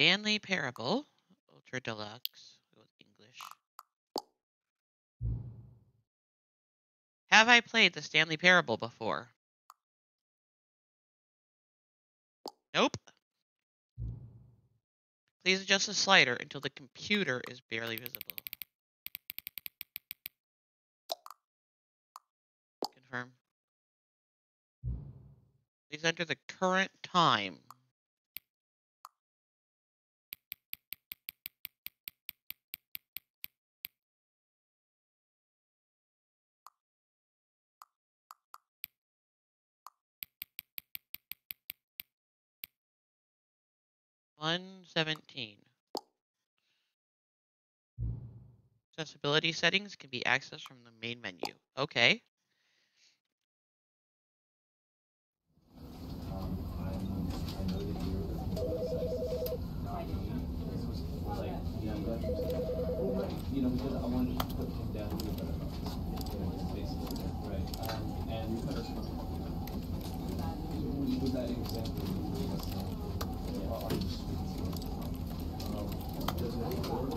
Stanley Parable, Ultra Deluxe, with English. Have I played the Stanley Parable before? Nope. Please adjust the slider until the computer is barely visible. Confirm. Please enter the current time. (1:17). Accessibility settings can be accessed from the main menu. Okay. You know, because I wanted to put him down here, but basically, right? And we put our with that example, does it work?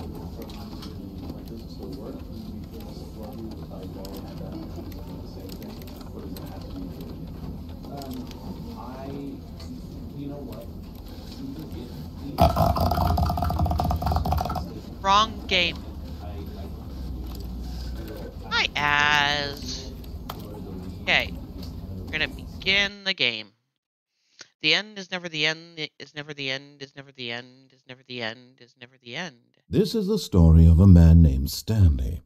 Like, does it still work? If I go and have the same thing, or does it have to be you know what? Wrong game. Hi, Az. Okay, we're gonna begin the game. The end is never the end, is never the end, is never the end, is never the end, is never the end. This is the story of a man named Stanley.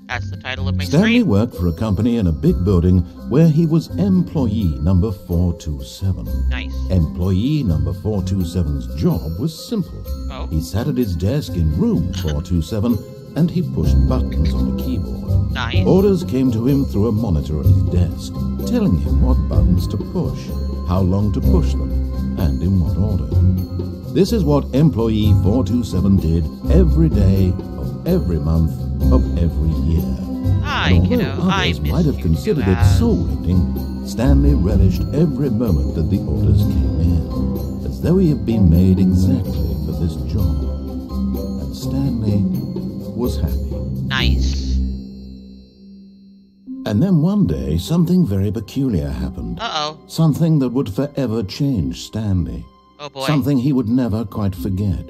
That's the title of my Stanley stream. worked for a company in a big building where he was employee number 427. Nice. Employee number 427's job was simple. Oh. He sat at his desk in room 427 and he pushed buttons on a keyboard. Nice. Orders came to him through a monitor at his desk, telling him what buttons to push, how long to push them, and in what order. This is what employee 427 did every day of every month of every year. Hi, And kiddo. although I others miss might have you, considered it Az. soul-lending, Stanley relished every moment that the orders came in, as though he had been made exactly for this job. And Stanley was happy. Nice. And then one day, something very peculiar happened. Uh-oh. Something that would forever change Stanley. Oh boy. Something he would never quite forget.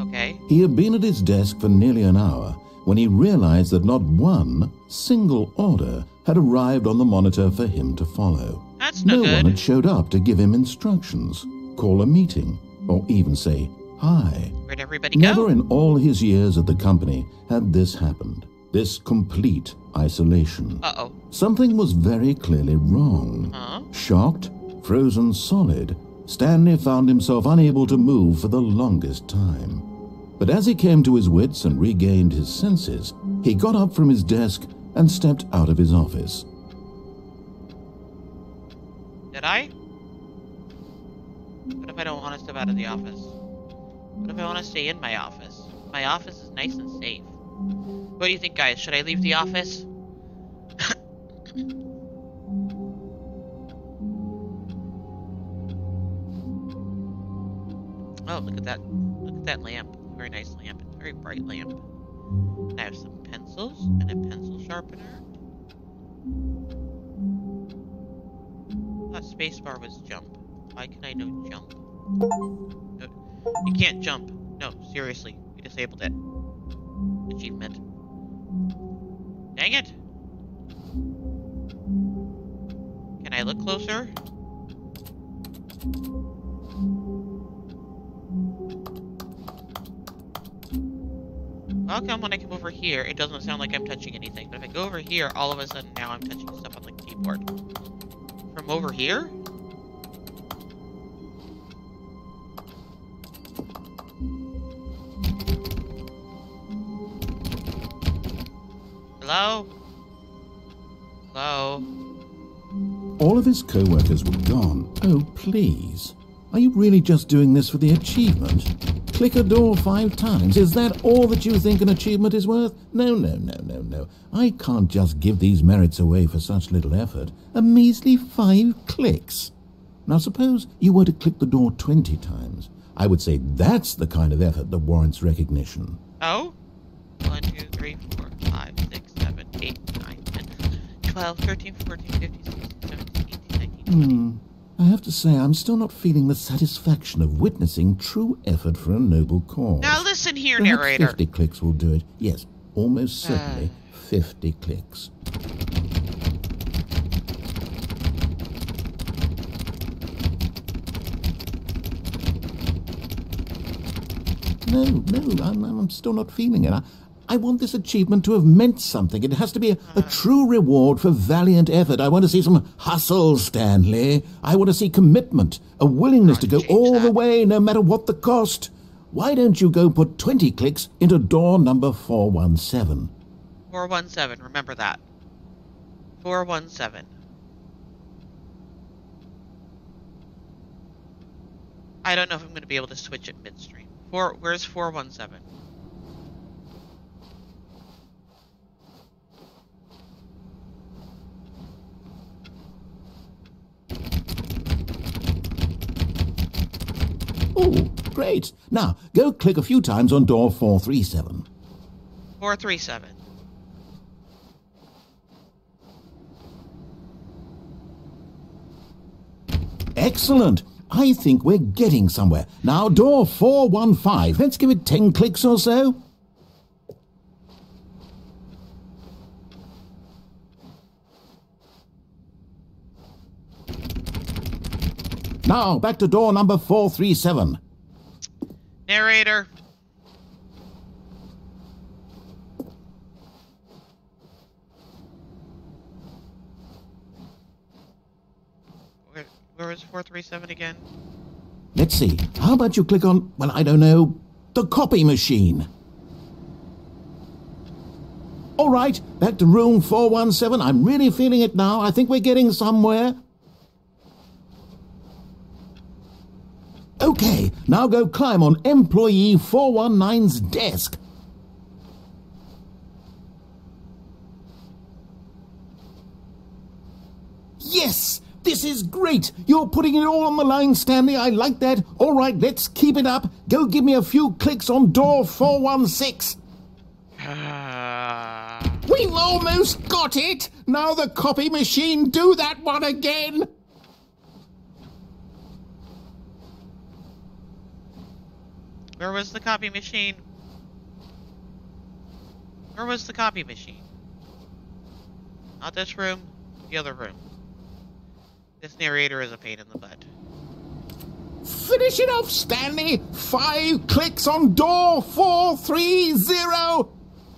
Okay. He had been at his desk for nearly an hour when he realized that not one single order had arrived on the monitor for him to follow. That's no one good. had showed up to give him instructions, call a meeting, or even say hi. Where'd everybody Never go? in all his years at the company had this happened. This complete isolation. Uh-oh. Something was very clearly wrong. Huh? Shocked, frozen solid, Stanley found himself unable to move for the longest time. But as he came to his wits and regained his senses, he got up from his desk and stepped out of his office. Did I? What if I don't want to step out of the office? What if I want to stay in my office? My office is nice and safe. What do you think, guys? Should I leave the office? Oh, look at that. Look at that lamp. Very nice lamp. It's a very bright lamp. And I have some pencils and a pencil sharpener. I thought spacebar was jump. Why can I no jump? No, you can't jump. No, seriously. We disabled it. Achievement. Dang it! Can I look closer? How come when I come over here, it doesn't sound like I'm touching anything, but if I go over here, all of a sudden now I'm touching stuff on the keyboard. From over here? Hello? Hello? All of his co-workers were gone. Oh, please. Are you really just doing this for the achievement? Click a door 5 times. Is that all that you think an achievement is worth? No, no, no, no, no. I can't just give these merits away for such little effort. A measly 5 clicks. Now suppose you were to click the door 20 times. I would say that's the kind of effort that warrants recognition. Oh? 1, 2, 3, 4, 5, 6, 7, 8, 9, 10, 12, 13, 14, 15, 16, 17, 18, 19, 20. I have to say, I'm still not feeling the satisfaction of witnessing true effort for a noble cause. Now listen here, Perhaps narrator. 50 clicks will do it. Yes, almost certainly 50 clicks. No, I'm still not feeling it. I want this achievement to have meant something. It has to be a true reward for valiant effort. I want to see some hustle, Stanley. I want to see commitment, a willingness to go all the way, no matter what the cost. Why don't you go put 20 clicks into door number 417? 417, remember that. 417. I don't know if I'm going to be able to switch it midstream. Where's 417? Oh, great. Now, go click a few times on door 437. 437. Excellent. I think we're getting somewhere. Now, door 415. Let's give it 10 clicks or so. Now, back to door number 437. Narrator. Where was 437 again? Let's see. How about you click on, well, I don't know, the copy machine? All right, back to room 417. I'm really feeling it now. I think we're getting somewhere. Okay, now go climb on employee 419's desk. Yes! This is great! You're putting it all on the line, Stanley. I like that. All right, let's keep it up. Go give me a few clicks on door 416. We've almost got it! Now the copy machine, do that one again! Where was the copy machine? Where was the copy machine? Not this room, the other room. This narrator is a pain in the butt. Finish it off, Stanley! 5 clicks on door 430!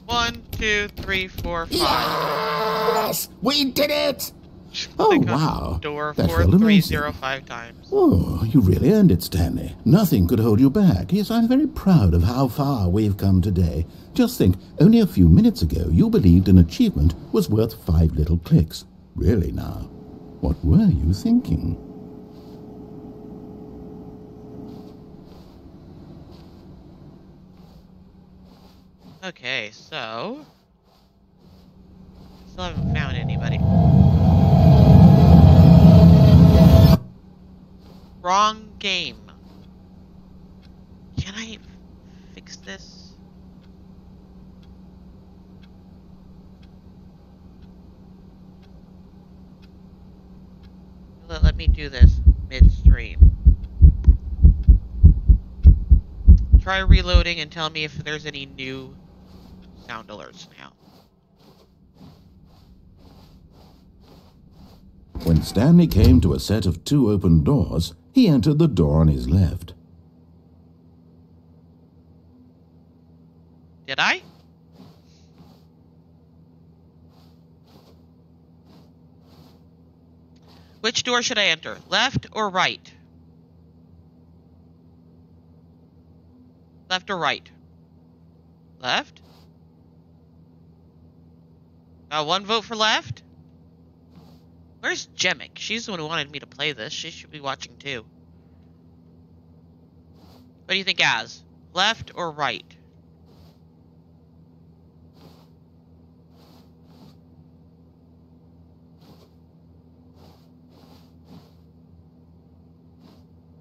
1, 2, 3, 4, 5. Yes! We did it! Oh, Click on wow. Door That felt amazing. 4305 times. Oh, you really earned it, Stanley. Nothing could hold you back. Yes, I'm very proud of how far we've come today. Just think, only a few minutes ago you believed an achievement was worth 5 little clicks. Really now, what were you thinking? Okay, so... Still haven't found anybody. Wrong game. Can I fix this? Let me do this midstream. Try reloading and tell me if there's any new sound alerts now. When Stanley came to a set of 2 open doors, he entered the door on his left. Did I? Which door should I enter? Left or right? Left or right? Left? Got 1 vote for left? Where's Jemic? She's the one who wanted me to play this. She should be watching too. What do you think, Az? Left or right?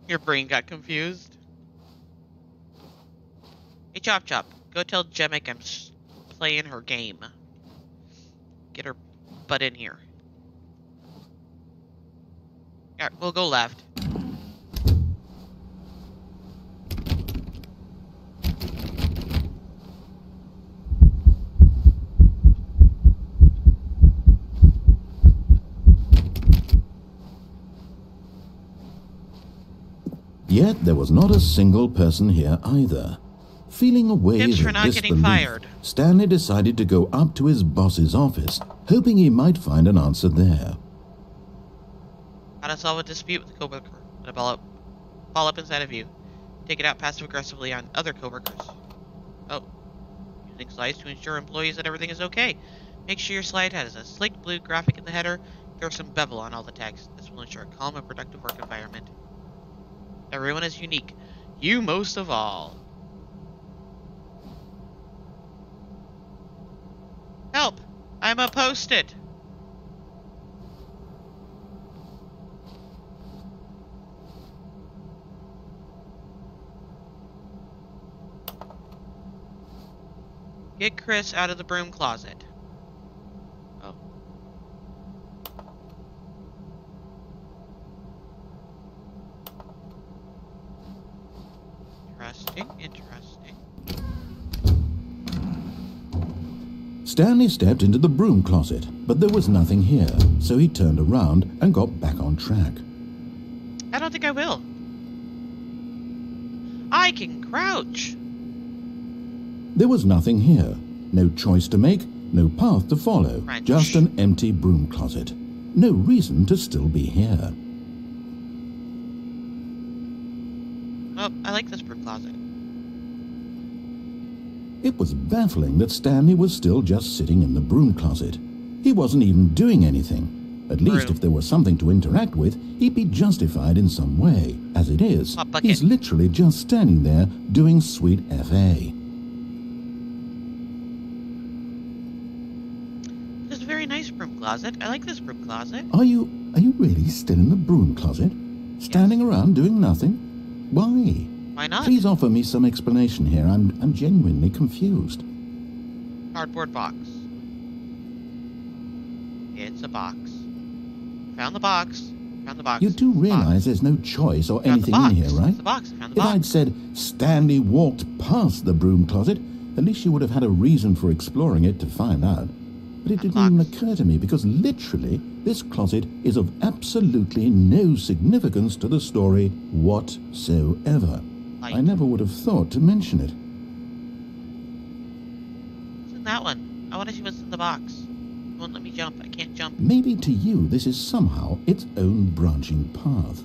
Your brain got confused? Chop Chop, go tell Jemek I'm playing her game. Get her butt in here. Alright, we'll go left. Yet there was not a single person here either. Feeling a wave Tips for of not getting disbelief, fired. Stanley decided to go up to his boss's office, hoping he might find an answer there. How to solve a dispute with a coworker. Let a ball up inside of you. Take it out passive-aggressively on other coworkers. Oh. Using slides to ensure employees that everything is okay. Make sure your slide has a sleek blue graphic in the header. Throw some bevel on all the text. This will ensure a calm and productive work environment. Everyone is unique. You most of all. Help! I'm a post-it! Get Chris out of the broom closet. Oh. Interesting. Stanley stepped into the broom closet, but there was nothing here, so he turned around and got back on track. I don't think I will. I can crouch. There was nothing here. No choice to make, no path to follow. Crunch. Just an empty broom closet. No reason to still be here. Oh, I like this broom closet. It was baffling that Stanley was still just sitting in the broom closet. He wasn't even doing anything. At least if there was something to interact with, he'd be justified in some way. As it is, Hot bucket. he's literally just standing there doing sweet FA. This is a very nice broom closet. I like this broom closet. Are you really still in the broom closet? Standing around doing nothing? Why? Why not? Please offer me some explanation here. I'm genuinely confused. Cardboard box. It's a box. Found the box. Found the box. You do Box. realize there's no choice or Found the anything box. in here, right? It's the box. I found the If box. I'd said Stanley walked past the broom closet, at least you would have had a reason for exploring it to find out. But it didn't even occur to me because literally this closet is of absolutely no significance to the story whatsoever. I never would have thought to mention it. What's in that one? I want to see what's in the box. It won't let me jump. I can't jump. Maybe to you this is somehow its own branching path.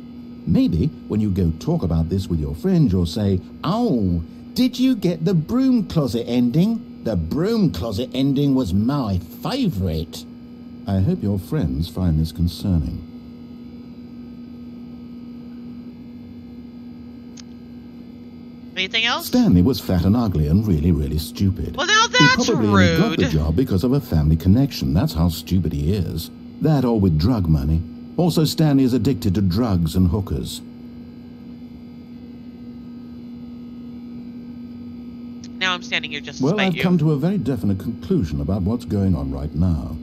Maybe when you go talk about this with your friends you'll say, "Oh, did you get the broom closet ending? The broom closet ending was my favourite." I hope your friends find this concerning. Anything else? Stanley was fat and ugly and really, really stupid. Well, now He that's probably only got the rude. job because of a family connection. That's how stupid he is. That or with drug money. Also, Stanley is addicted to drugs and hookers. Now I'm standing here just to Well, spite I've you. come to a very definite conclusion about what's going on right now.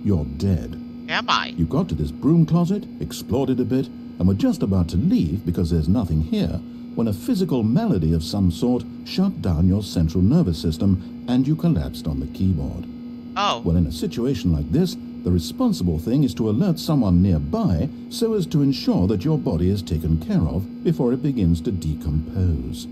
You're dead. Am I? You got to this broom closet, explored it a bit, and were just about to leave because there's nothing here, when a physical malady of some sort shut down your central nervous system and you collapsed on the keyboard. Oh. Well, in a situation like this, the responsible thing is to alert someone nearby so as to ensure that your body is taken care of before it begins to decompose.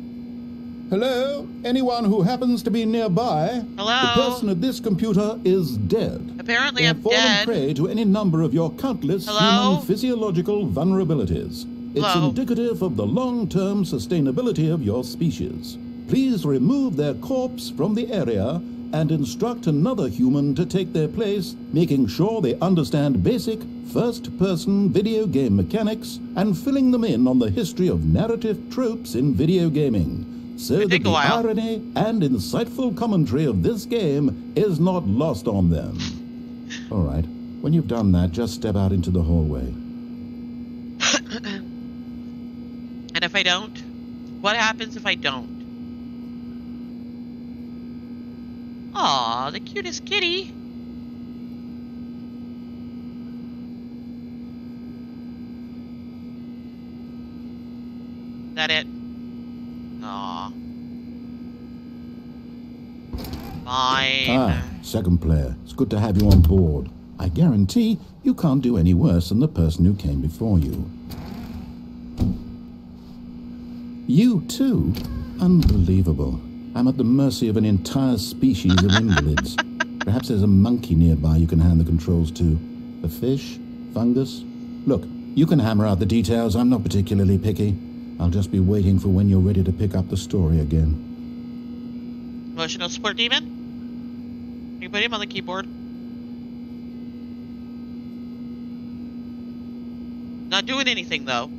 Hello? Anyone who happens to be nearby? Hello? The person at this computer is dead. Apparently They I'm have fallen dead. prey to any number of your countless Hello? human physiological vulnerabilities. It's Hello? indicative of the long-term sustainability of your species. Please remove their corpse from the area and instruct another human to take their place, making sure they understand basic first-person video game mechanics and filling them in on the history of narrative tropes in video gaming, so It'll that take a the while. irony and insightful commentary of this game is not lost on them. All right, when you've done that, just step out into the hallway. And if I don't? What happens if I don't? Aw, the cutest kitty. Is that it? Aw. Fine. Second player. It's good to have you on board. I guarantee you can't do any worse than the person who came before you. You too? Unbelievable. I'm at the mercy of an entire species of invalids. Perhaps there's a monkey nearby you can hand the controls to. A fish? Fungus? Look, you can hammer out the details. I'm not particularly picky. I'll just be waiting for when you're ready to pick up the story again. Emotional support demon? Can you put him on the keyboard? Not doing anything though.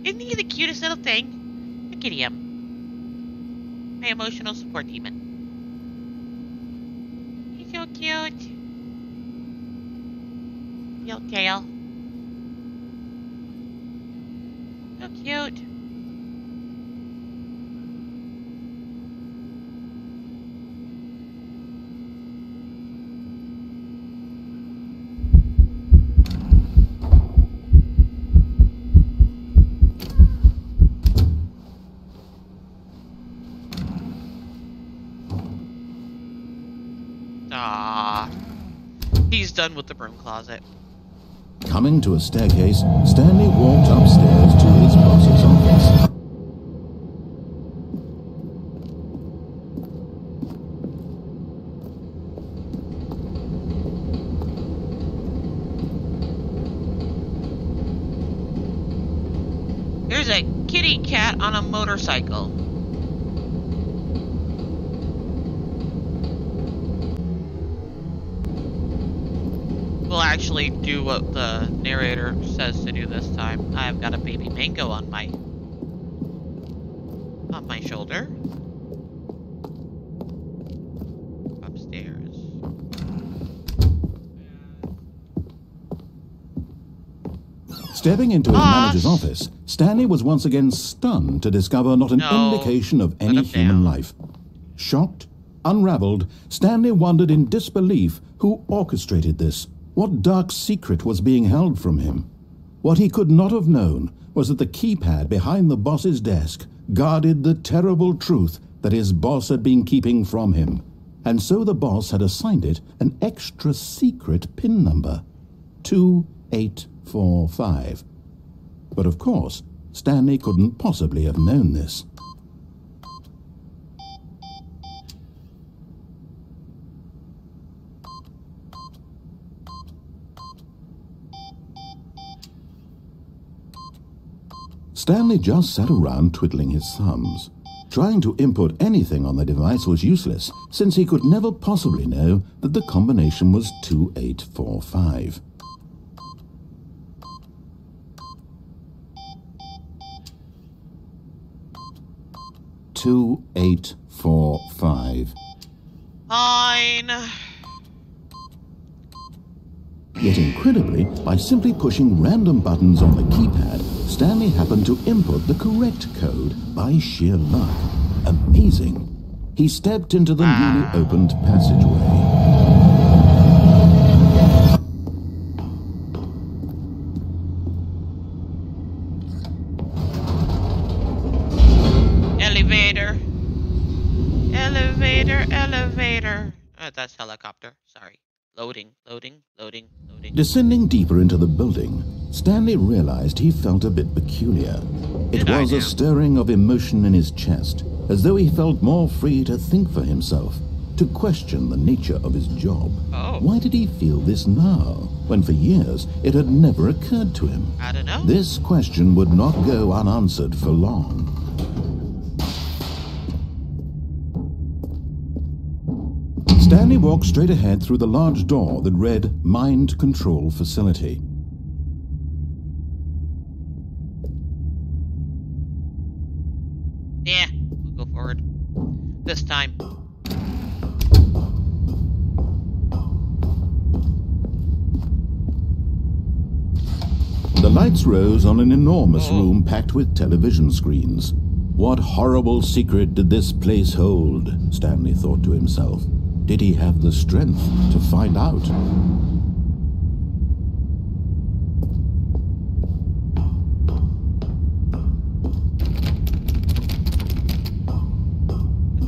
Isn't he the cutest little thing? Look at him. My emotional support demon. He's so cute. Little tail. So cute. Ah, he's done with the broom closet. Coming to a staircase, Stanley walked upstairs to his boss's office. There's a kitty cat on a motorcycle. We'll actually do what the narrator says to do this time. I've got a baby mango on my shoulder. Upstairs. Stepping into his manager's office, Stanley was once again stunned to discover not an indication of any human life. Shocked, unraveled, Stanley wondered in disbelief who orchestrated this. What dark secret was being held from him? What he could not have known was that the keypad behind the boss's desk guarded the terrible truth that his boss had been keeping from him. And so the boss had assigned it an extra secret PIN number, 2845. But of course, Stanley couldn't possibly have known this. Stanley just sat around twiddling his thumbs. Trying to input anything on the device was useless, since he could never possibly know that the combination was 2845. Fine. Yet incredibly, by simply pushing random buttons on the keypad, Stanley happened to input the correct code by sheer luck. Amazing. He stepped into the newly opened passageway. Elevator. Elevator, elevator. That's helicopter. Sorry. Loading. Descending deeper into the building, Stanley realized he felt a bit peculiar. It was a stirring of emotion in his chest, as though he felt more free to think for himself, to question the nature of his job. Why did he feel this now, when for years it had never occurred to him? I don't know. This question would not go unanswered for long. Stanley walked straight ahead through the large door that read Mind Control Facility. Yeah, we'll go forward. This time. The lights rose on an enormous room packed with television screens. What horrible secret did this place hold? Stanley thought to himself. Did he have the strength to find out?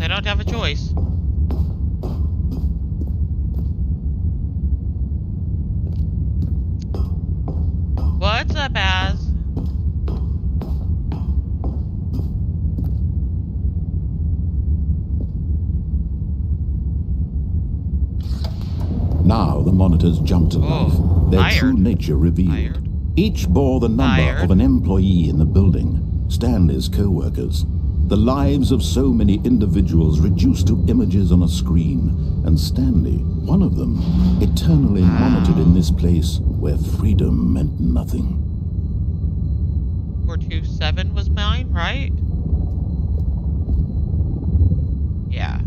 I don't have a choice. What's up, Az? Now the monitors jumped to life, their true nature revealed. Each bore the number of an employee in the building, Stanley's co-workers. The lives of so many individuals reduced to images on a screen, and Stanley, one of them, eternally monitored in this place where freedom meant nothing. 427 was mine, right? Yeah.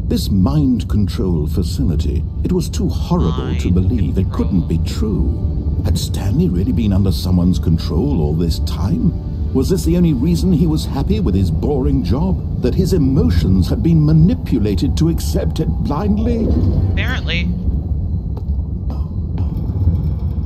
This mind control facility, it was too horrible to believe. It couldn't be true. Had Stanley really been under someone's control all this time? Was this the only reason he was happy with his boring job? That his emotions had been manipulated to accept it blindly? Apparently.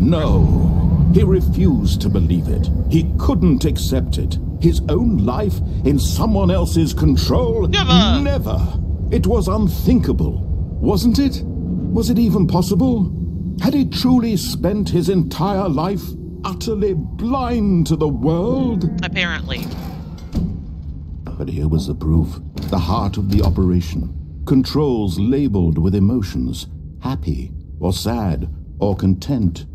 No. He refused to believe it. He couldn't accept it. His own life in someone else's control? Never! Never! It was unthinkable, wasn't it? Was it even possible? Had he truly spent his entire life utterly blind to the world? Apparently. But here was the proof, the heart of the operation. Controls labeled with emotions, happy or sad or content.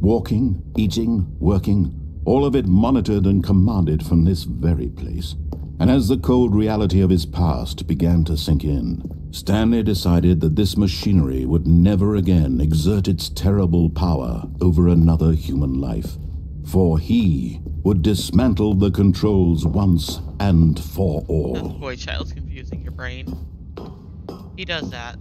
Walking, eating, working, all of it monitored and commanded from this very place. And as the cold reality of his past began to sink in, Stanley decided that this machinery would never again exert its terrible power over another human life. For he would dismantle the controls once and for all. That boy child's confusing your brain. He does that.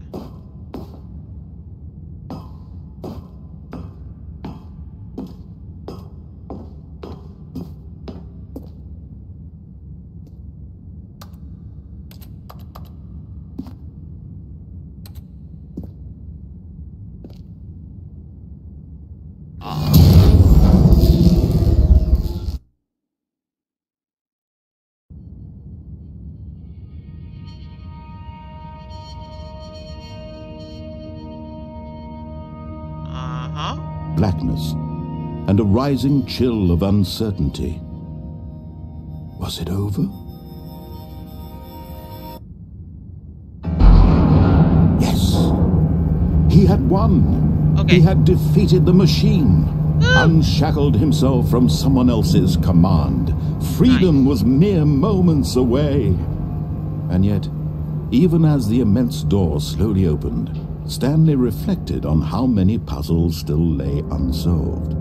Blackness, and a rising chill of uncertainty. Was it over? Yes! He had won! Okay. He had defeated the machine, unshackled himself from someone else's command. Freedom was mere moments away. And yet, even as the immense door slowly opened, Stanley reflected on how many puzzles still lay unsolved.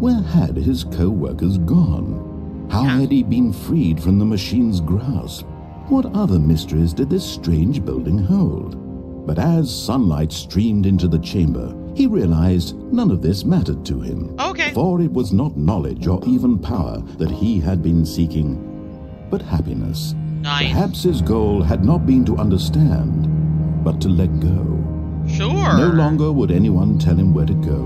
Where had his co-workers gone? How had he been freed from the machine's grasp? What other mysteries did this strange building hold? But as sunlight streamed into the chamber, he realized none of this mattered to him. For it was not knowledge or even power that he had been seeking, but happiness. Perhaps his goal had not been to understand, but to let go. Sure. No longer would anyone tell him where to go,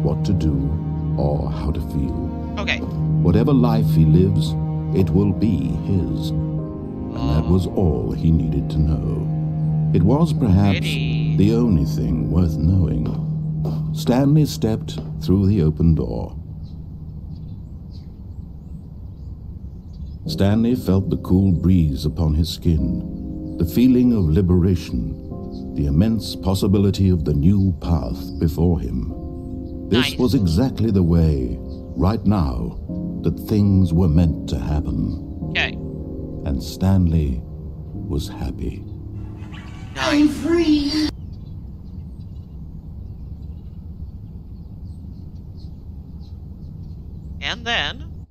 what to do, or how to feel. Okay. Whatever life he lives, it will be his. And that was all he needed to know. It was perhaps the only thing worth knowing. Stanley stepped through the open door. Stanley felt the cool breeze upon his skin, the feeling of liberation, the immense possibility of the new path before him. This was exactly the way, right now, that things were meant to happen. Okay. And Stanley was happy. I'm free! And then,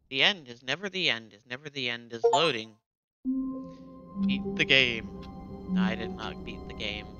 the end is never the end, is never the end, is loading. Beat the game. No, I did not beat the game.